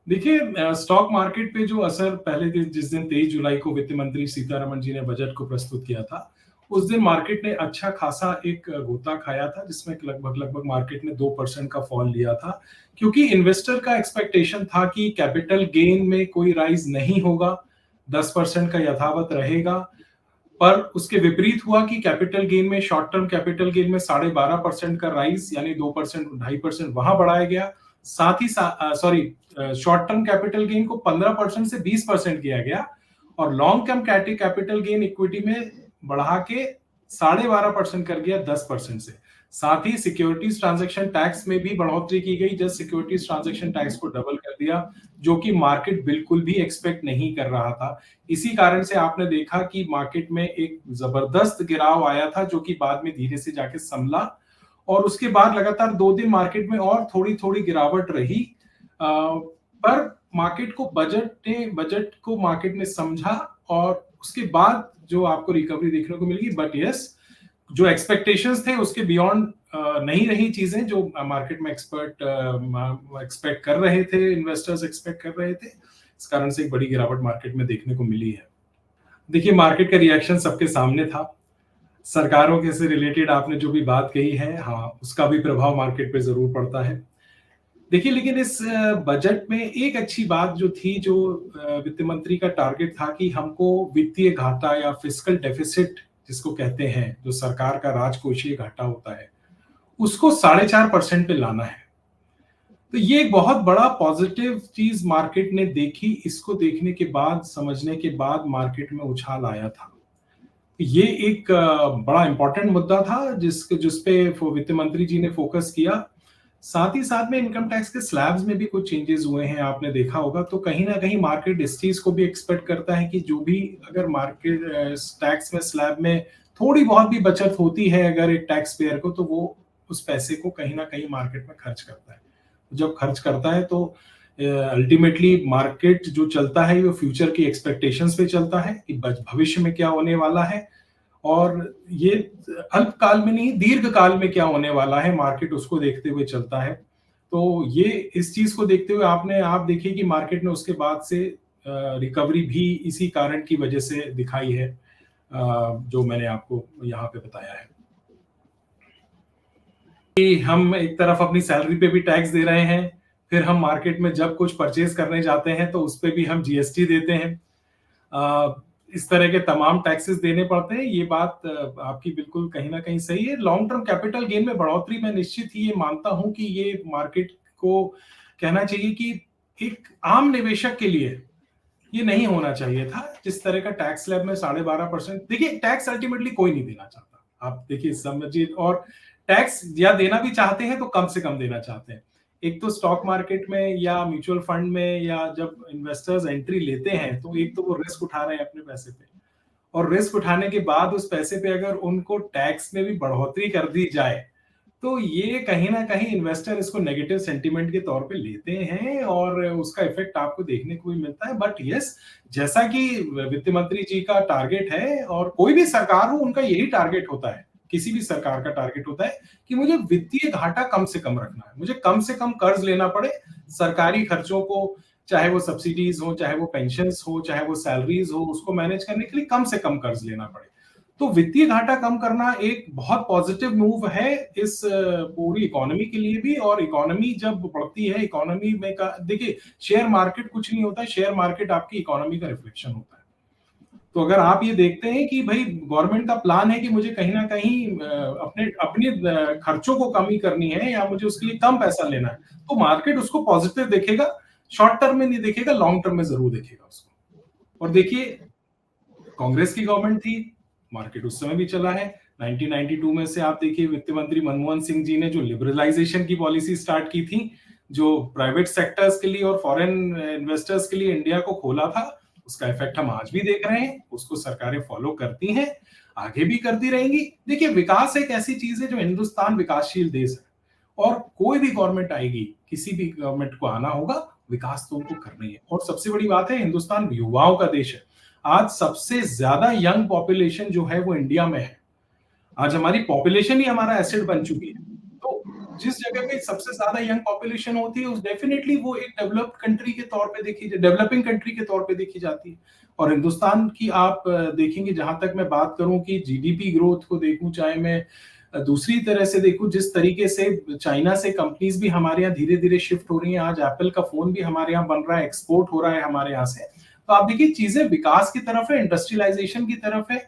देखिए stock market पे जो असर पहले दिन जिस दिन 23 जुलाई को वित्त मंत्री सीतारमण जी ने बजट को प्रस्तुत किया था, उस दिन मार्केट ने अच्छा खासा एक गोता खाया था, जिसमें लगभग मार्केट ने 2% का फॉल लिया था, क्योंकि इन्वेस्टर का एक्सपेक्टेशन था कि कैपिटल गेन में कोई राइज नहीं होगा, 10% का यथावत रहेगा। पर उसके विपरीत हुआ कि कैपिटल गेन में शॉर्ट टर्म कैपिटल गेन में 12.5% का राइज यानी 2% 2.5% वहां बढ़ाया गया। साथ ही शॉर्ट टर्म कैपिटल गेन को 15% से 20% किया गया और long term capital gain equity में बढ़ा के 12.5% कर गया 10% से। साथ ही सिक्योरिटीज ट्रांजैक्शन टैक्स में भी बढ़ोतरी की गई, जस्ट सिक्योरिटीज ट्रांजैक्शन टैक्स को डबल कर दिया, जो कि मार्केट बिल्कुल भी एक्सपेक्ट नहीं कर रहा था। इसी कारण से आपने देखा कि मार्केट में एक जबरदस्त गिराव आया था, जो कि बाद में धीरे से जाके संभला और उसके बाद लगातार 2 दिन मार्केट में और थोड़ी थोड़ी गिरावट रही। पर मार्केट को बजट को मार्केट ने समझा और उसके बाद जो आपको रिकवरी देखने को मिलेगी। बट यस, जो एक्सपेक्टेशंस थे उसके बियॉन्ड नहीं रही चीजें जो मार्केट में एक्सपेक्ट कर रहे थे, इन्वेस्टर्स एक्सपेक्ट कर रहे थे। इस कारण से एक बड़ी गिरावट मार्केट में देखने को मिली है। देखिए मार्केट का रिएक्शन सबके सामने था। सरकारों के से रिलेटेड आपने जो भी बात कही है, हाँ, उसका भी प्रभाव मार्केट पे जरूर पड़ता है। देखिए लेकिन इस बजट में एक अच्छी बात जो थी, जो वित्त मंत्री का टारगेट था कि हमको वित्तीय घाटा या फिस्कल डेफिसिट जिसको कहते हैं, जो सरकार का राजकोषीय घाटा होता है, उसको 4.5% पे लाना है। तो ये एक बहुत बड़ा पॉजिटिव चीज मार्केट ने देखी। इसको देखने के बाद, समझने के बाद मार्केट में उछाल आया था। ये एक बड़ा इंपॉर्टेंट मुद्दा था जिस पे वित्त मंत्री जी ने फोकस किया। साथ ही साथ में इनकम टैक्स के स्लैब्स में भी कुछ चेंजेस हुए हैं, आपने देखा होगा। तो कहीं ना कहीं मार्केट इस चीज को भी एक्सपेक्ट करता है कि जो भी अगर मार्केट टैक्स में स्लैब में थोड़ी बहुत भी बचत होती है अगर एक टैक्स पेयर को, तो वो उस पैसे को कहीं ना कहीं मार्केट में खर्च करता है। जब खर्च करता है तो अल्टीमेटली मार्केट जो चलता है वो फ्यूचर की एक्सपेक्टेशंस पे चलता है कि भविष्य में क्या होने वाला है, और ये अल्पकाल में नहीं दीर्घ काल में क्या होने वाला है, मार्केट उसको देखते हुए चलता है। तो ये इस चीज को देखते हुए आप देखिए कि मार्केट ने उसके बाद से रिकवरी भी इसी कारण की वजह से दिखाई है, जो मैंने आपको यहाँ पे बताया है कि हम एक तरफ अपनी सैलरी पे भी टैक्स दे रहे हैं, फिर हम मार्केट में जब कुछ परचेज करने जाते हैं तो उस पे भी हम जीएसटी देते हैं। इस तरह के तमाम टैक्सेस देने पड़ते हैं। ये बात आपकी बिल्कुल कहीं ना कहीं सही है। लॉन्ग टर्म कैपिटल गेन में बढ़ोतरी मैं निश्चित ही ये मानता हूं कि ये मार्केट को कहना चाहिए कि एक आम निवेशक के लिए ये नहीं होना चाहिए था। जिस तरह का टैक्स स्लैब में 12.5%, देखिए टैक्स अल्टीमेटली कोई नहीं देना चाहता, आप देखिए समझिए। और टैक्स या देना भी चाहते हैं तो कम से कम देना चाहते हैं। एक तो स्टॉक मार्केट में या म्यूचुअल फंड में या जब इन्वेस्टर्स एंट्री लेते हैं तो एक तो वो रिस्क उठा रहे हैं अपने पैसे पे, और रिस्क उठाने के बाद उस पैसे पे अगर उनको टैक्स में भी बढ़ोतरी कर दी जाए तो ये कहीं ना कहीं इन्वेस्टर इसको नेगेटिव सेंटीमेंट के तौर पे लेते हैं और उसका इफेक्ट आपको देखने को भी मिलता है। बट यस, जैसा कि वित्त मंत्री जी का टारगेट है और कोई भी सरकार हो उनका यही टारगेट होता है, किसी भी सरकार का टारगेट होता है कि मुझे वित्तीय घाटा कम से कम रखना है, मुझे कम से कम कर्ज लेना पड़े सरकारी खर्चों को, चाहे वो सब्सिडीज हो, चाहे वो पेंशन्स हो, चाहे वो सैलरीज हो, उसको मैनेज करने के लिए कम से कम कर्ज लेना पड़े। तो वित्तीय घाटा कम करना एक बहुत पॉजिटिव मूव है इस पूरी इकोनॉमी के लिए भी। और इकोनॉमी जब बढ़ती है, इकोनॉमी में का देखिए शेयर मार्केट कुछ नहीं होता है, शेयर मार्केट आपकी इकोनॉमी का रिफ्लेक्शन होता है। तो अगर आप ये देखते हैं कि भाई गवर्नमेंट का प्लान है कि मुझे कहीं ना कहीं अपने अपने खर्चों को कमी करनी है या मुझे उसके लिए कम पैसा लेना है, तो मार्केट उसको पॉजिटिव देखेगा, शॉर्ट टर्म में नहीं देखेगा, लॉन्ग टर्म में जरूर देखेगा उसको। और देखिए कांग्रेस की गवर्नमेंट थी, मार्केट उस समय भी चला है। 1992 में से आप देखिए वित्त मंत्री मनमोहन सिंह जी ने जो लिबरलाइजेशन की पॉलिसी स्टार्ट की थी, जो प्राइवेट सेक्टर्स के लिए और फॉरेन इन्वेस्टर्स के लिए इंडिया को खोला था, उसका इफेक्ट हम आज भी देख रहे हैं। उसको सरकारें फॉलो करती हैं, आगे भी करती रहेंगी। देखिए विकास एक ऐसी चीज है जो हिंदुस्तान विकासशील देश है और कोई भी गवर्नमेंट आएगी, किसी भी गवर्नमेंट को आना होगा, विकास तो उनको करना ही है। और सबसे बड़ी बात है, हिंदुस्तान युवाओं का देश है। आज सबसे ज्यादा यंग पॉपुलेशन जो है वो इंडिया में है। आज हमारी पॉपुलेशन ही हमारा एसेट बन चुकी है। तो जिस जगह पे सबसे ज्यादा यंग पॉपुलेशन होती है, उस डेफिनेटली वो एक डेवलप्ड कंट्री के तौर पे डेवलपिंग कंट्री के तौर पे देखी जाती है। और हिंदुस्तान की आप देखेंगे, जहां तक मैं बात करूं कि जीडीपी ग्रोथ को देखूं, चाहे मैं दूसरी तरह से देखूं, जिस तरीके से चाइना से कंपनीज भी हमारे यहाँ धीरे धीरे शिफ्ट हो रही हैं, आज एप्पल का फोन भी हमारे यहाँ बन रहा है, एक्सपोर्ट हो रहा है हमारे यहाँ से। तो आप देखिए चीजें विकास की तरफ है, इंडस्ट्रियलाइजेशन की तरफ है,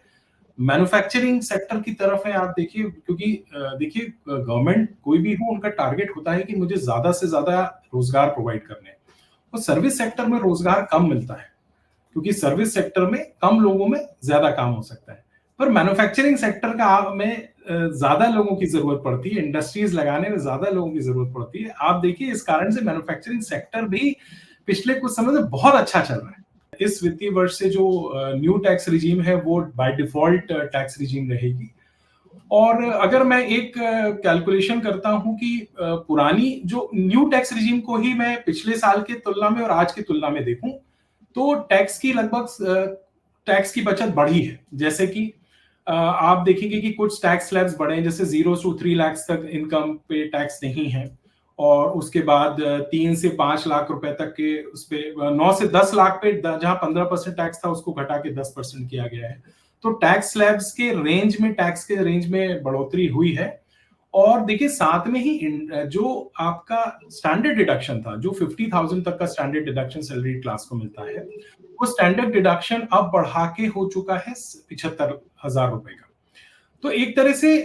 मैन्युफैक्चरिंग सेक्टर की तरफ है। आप देखिए, क्योंकि देखिए गवर्नमेंट कोई भी हो, उनका टारगेट होता है कि मुझे ज्यादा से ज्यादा रोजगार प्रोवाइड करने हैं। और सर्विस सेक्टर में रोजगार कम मिलता है, क्योंकि सर्विस सेक्टर में कम लोगों में ज्यादा काम हो सकता है। पर मैन्युफैक्चरिंग सेक्टर का में ज्यादा लोगों की जरूरत पड़ती है, इंडस्ट्रीज लगाने में ज्यादा लोगों की जरूरत पड़ती है। आप देखिए इस कारण से मैन्युफैक्चरिंग सेक्टर भी पिछले कुछ समय से बहुत अच्छा चल रहा है। इस वित्तीय वर्ष से जो न्यू टैक्स रिजीम है वो बाय डिफॉल्ट टैक्स रिजीम रहेगी। और अगर मैं एक कैलकुलेशन करता हूं कि पुरानी जो न्यू टैक्स रिजीम को ही मैं पिछले साल के तुलना में और आज की तुलना में देखूं, तो टैक्स की लगभग टैक्स की बचत बढ़ी है। जैसे कि आप देखेंगे कि कुछ टैक्स स्लैब्स बढ़े हैं, जैसे 0 से 3 लाख तक इनकम पे टैक्स नहीं है, और उसके बाद 3 से 5 लाख रुपए तक के उस पे 9 से 10 लाख पे जहां 15% टैक्स था, उसको घटा के 10% किया गया है। तो टैक्स स्लैब्स के रेंज में, टैक्स के रेंज में बढ़ोतरी हुई है। और देखिए साथ में ही जो आपका स्टैंडर्ड डिडक्शन था, जो 50,000 तक का स्टैंडर्ड डिडक्शन सैलरी क्लास को मिलता है, वो स्टैंडर्ड डिडक्शन अब बढ़ा के हो चुका है 75,000 रुपए का। तो एक तरह से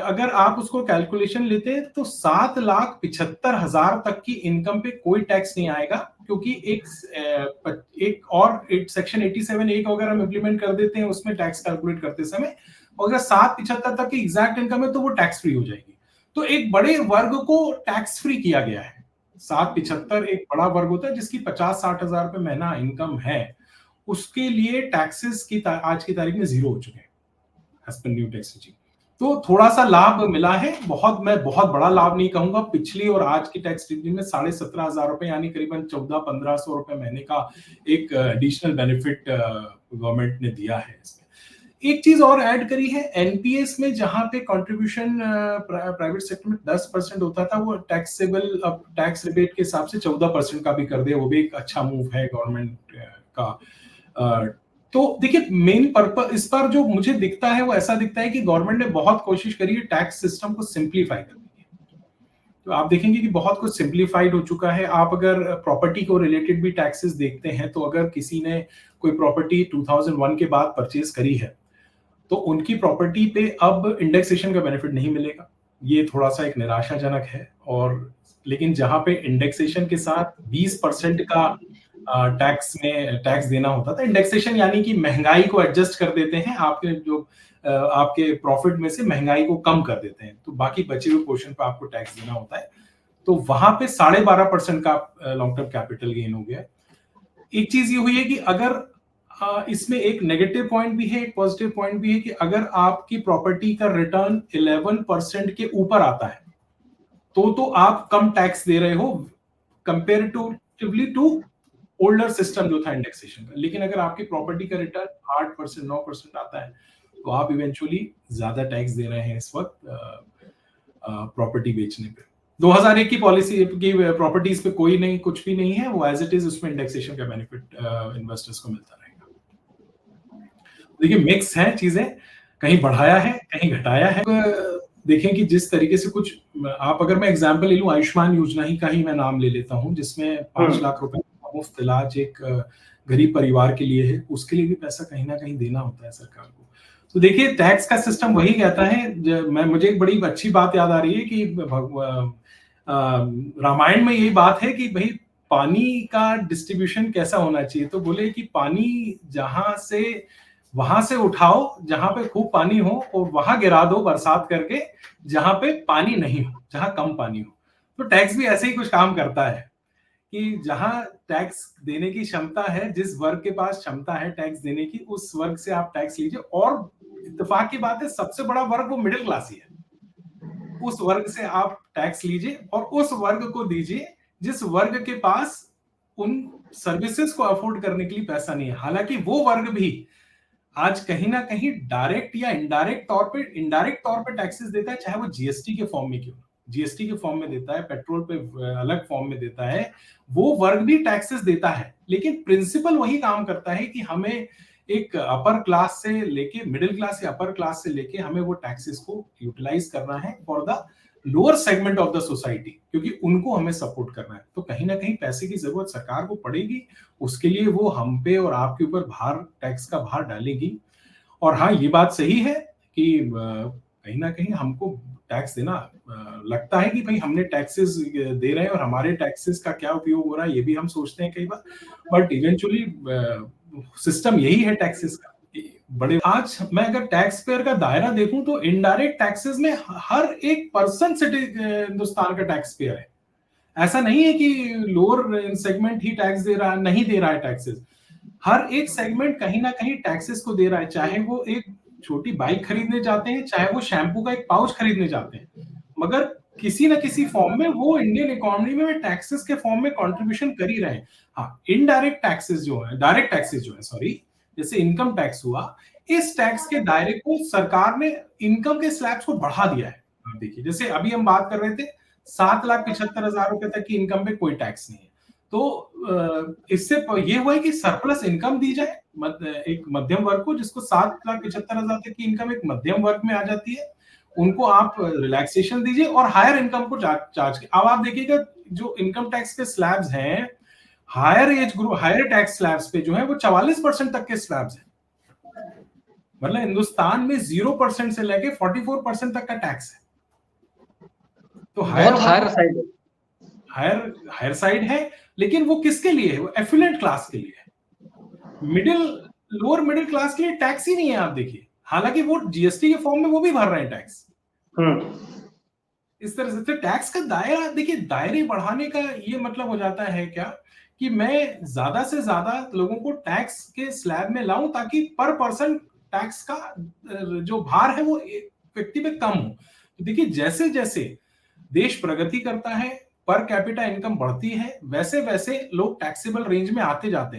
अगर आप उसको कैलकुलेशन लेते हैं तो 7,75,000 तक की इनकम पे कोई टैक्स नहीं आएगा, क्योंकि एक और सेक्शन 87A को अगर हम इम्प्लीमेंट कर देते हैं उसमें टैक्स कैलकुलेट करते समय, और अगर 7,75 तक की एग्जैक्ट इनकम है तो वो टैक्स फ्री हो जाएगी। तो एक बड़े वर्ग को टैक्स फ्री किया गया है। 7,75 एक बड़ा वर्ग होता है जिसकी 50-60 हजार रुपए महीना इनकम है, उसके लिए टैक्सेस की आज की तारीख में 0 हो चुके हैं as per new tax regime. तो थोड़ा सा लाभ मिला है, मैं बहुत बड़ा लाभ नहीं कहूंगा। पिछली और आज की टैक्स रिजीम में 17,500 रुपए यानी करीबन 1400-1500 रुपए महीने का एक एडिशनल बेनिफिट गवर्नमेंट ने दिया है इसमें। एक चीज और ऐड करी है, एनपीएस में जहां पे कंट्रीब्यूशन प्राइवेट सेक्टर में 10% होता था, वो टैक्सेबल अब टैक्स रिबेट के हिसाब से 14% का भी कर दिया। वो भी एक अच्छा मूव है गवर्नमेंट का। तो देखिए मेन पर्पस इस पर जो मुझे दिखता है वो ऐसा दिखता है कि गवर्नमेंट ने बहुत कोशिश करी है टैक्स सिस्टम को सिंप्लीफाई करने की। तो आप देखेंगे कि बहुत कुछ सिंप्लीफाइड हो चुका है। आप अगर प्रॉपर्टी को रिलेटेड भी टैक्सेस देखते हैं, तो अगर किसी ने कोई प्रॉपर्टी 2001 के बाद परचेज करी है, तो उनकी प्रॉपर्टी पे अब इंडेक्सेशन का बेनिफिट नहीं मिलेगा। ये थोड़ा सा एक निराशाजनक है। और लेकिन जहां पे इंडेक्सेशन के साथ 20% का टैक्स देना होता था, इंडेक्सेशन यानी कि महंगाई को एडजस्ट कर देते हैं, आपके जो आपके प्रॉफिट में से महंगाई को कम कर देते हैं, तो बाकी बचे हुए पोर्शन पे आपको टैक्स देना होता है। तो वहां पे 12.5% का लॉन्ग टर्म कैपिटल गेन हो गया। एक चीज ये हुई है कि अगर इसमें एक नेगेटिव पॉइंट भी है, एक पॉजिटिव पॉइंट भी है, कि अगर आपकी प्रॉपर्टी का रिटर्न 11% के ऊपर आता है, तो आप कम टैक्स दे रहे हो कंपेरेटिवली टू ओल्डर सिस्टम जो था इंडेक्सेशन का। लेकिन अगर आपकी प्रॉपर्टी का रिटर्न 8% 9% आता है, तो आप इवेंचुअली ज्यादा टैक्स दे रहे हैं इस वक्त प्रॉपर्टी बेचने पे। 2001 की पॉलिसी की प्रॉपर्टीज पे कोई नहीं, कुछ भी नहीं है, वो एज इट इज, उसमें इंडेक्सेशन का बेनिफिट इन्वेस्टर्स को मिलता रहेगा। देखिए मिक्स है चीजें, कहीं बढ़ाया है कहीं घटाया है। देखें कि जिस तरीके से कुछ आप, अगर मैं एग्जांपल ले लूं, आयुष्मान योजना ही का ही मैं नाम ले लेता हूं, जिसमें 5 लाख रुपए का मुफ्त इलाज एक गरीब परिवार के लिए है, उसके लिए भी पैसा कहीं ना कहीं देना होता है सरकार को। तो देखिए टैक्स का सिस्टम वही कहता है। मुझे एक बड़ी अच्छी बात याद आ रही है कि रामायण में यही बात है कि भाई पानी का डिस्ट्रीब्यूशन कैसा होना चाहिए। तो बोले कि पानी वहां से उठाओ जहां पे खूब पानी हो, और वहां गिरा दो बरसात करके जहां पे पानी नहीं हो, जहां कम पानी हो। तो टैक्स भी ऐसे ही कुछ काम करता है कि जहां टैक्स देने की क्षमता है, जिस वर्ग के पास क्षमता है टैक्स देने की, उस वर्ग से आप टैक्स लीजिए। और इत्तेफाक की बात है, सबसे बड़ा वर्ग वो मिडिल क्लास ही है। उस वर्ग से आप टैक्स लीजिए और उस वर्ग को दीजिए जिस वर्ग के पास उन सर्विसेज को अफोर्ड करने के लिए पैसा नहीं है। हालांकि वो वर्ग भी आज कहीं ना कहीं डायरेक्ट या इनडायरेक्ट तौर पे टैक्सेस देता है, चाहे वो जीएसटी के फॉर्म में क्यों। जीएसटी के फॉर्म में देता है, पेट्रोल पे अलग फॉर्म में देता है, वो वर्ग भी टैक्सेस देता है, लेकिन प्रिंसिपल वही काम करता है कि हमें एक अपर क्लास से लेके मिडिल क्लास या अपर क्लास से लेके हमें वो टैक्सेस को यूटिलाइज करना है for the lower segment of the society, क्योंकि उनको हमें सपोर्ट करना है। तो कहीं ना कहीं पैसे की जरूरत सरकार को पड़ेगी, उसके लिए वो हम पे और आपके ऊपर टैक्स का भार डालेगी। और हाँ, ये बात सही है कि कहीं ना कहीं हमको टैक्स देना लगता है कि भाई हमने टैक्सेस दे रहे हैं और हमारे टैक्सेस का क्या उपयोग हो रहा है, ये भी हम सोचते हैं कई बार, बट इवेंचुअली सिस्टम यही है टैक्सेस का। बड़े आज मैं अगर टैक्स पेयर का दायरा देखूं तो इनडायरेक्ट टैक्सेस में हर एक पर्सन हिंदुस्तान का टैक्स पेयर है। ऐसा नहीं है कि लोअर सेगमेंट ही टैक्स दे रहा है, नहीं दे रहा है टैक्सेस। हर एक सेगमेंट कहीं ना कहीं टैक्सेस को दे रहा है, चाहे वो एक छोटी बाइक खरीदने जाते हैं, चाहे वो शैम्पू का एक पाउच खरीदने जाते हैं, मगर किसी ना किसी फॉर्म में वो इंडियन इकोनॉमी में टैक्सेस के फॉर्म में कंट्रीब्यूशन कर ही रहे हैं। हाँ, इनडायरेक्ट टैक्सेस जो है, डायरेक्ट टैक्सेस जो है, सॉरी, जैसे इनकम टैक्स हुआ, इस टैक्स के दायरे को सरकार ने इनकम के स्लैब्स को बढ़ा दिया है। आप देखिए, जैसे अभी हम बात कर रहे थे 7,75,000 रुपए तक की इनकम पे कोई टैक्स नहीं है, तो इससे ये हुआ है कि सरप्लस इनकम दी जाए एक मध्यम वर्ग को, जिसको 7,75,000 तक की इनकम एक मध्यम वर्ग में आ जाती है, उनको आप रिलैक्सेशन दीजिए और हायर इनकम को चार्ज। अब आप देखिएगा जो इनकम टैक्स के स्लैब्स हैं, higher age group, higher tax slabs पे जो है वो 44% तक के स्लैब्स हैं। मतलब हिंदुस्तान में 0% से लेके 44% तक का टैक्स है। तो हायर साइड है, लेकिन वो किसके लिए है? वो एफिलेंट क्लास के लिए है। लोअर मिडिल क्लास के लिए टैक्स ही नहीं है। आप देखिए, हालांकि वो जीएसटी के फॉर्म में वो भी भर रहे हैं टैक्स। इस तरह से टैक्स का दायरा देखिए, दायरे बढ़ाने का ये मतलब हो जाता है क्या कि मैं ज्यादा से ज्यादा लोगों को टैक्स के स्लैब में लाऊं, ताकि पर पर्सन टैक्स का जो भार है वो व्यक्ति पे कम हो। देखिए, जैसे जैसे देश प्रगति करता है, पर कैपिटा इनकम बढ़ती है, वैसे वैसे लोग टैक्सेबल रेंज में आते जाते हैं।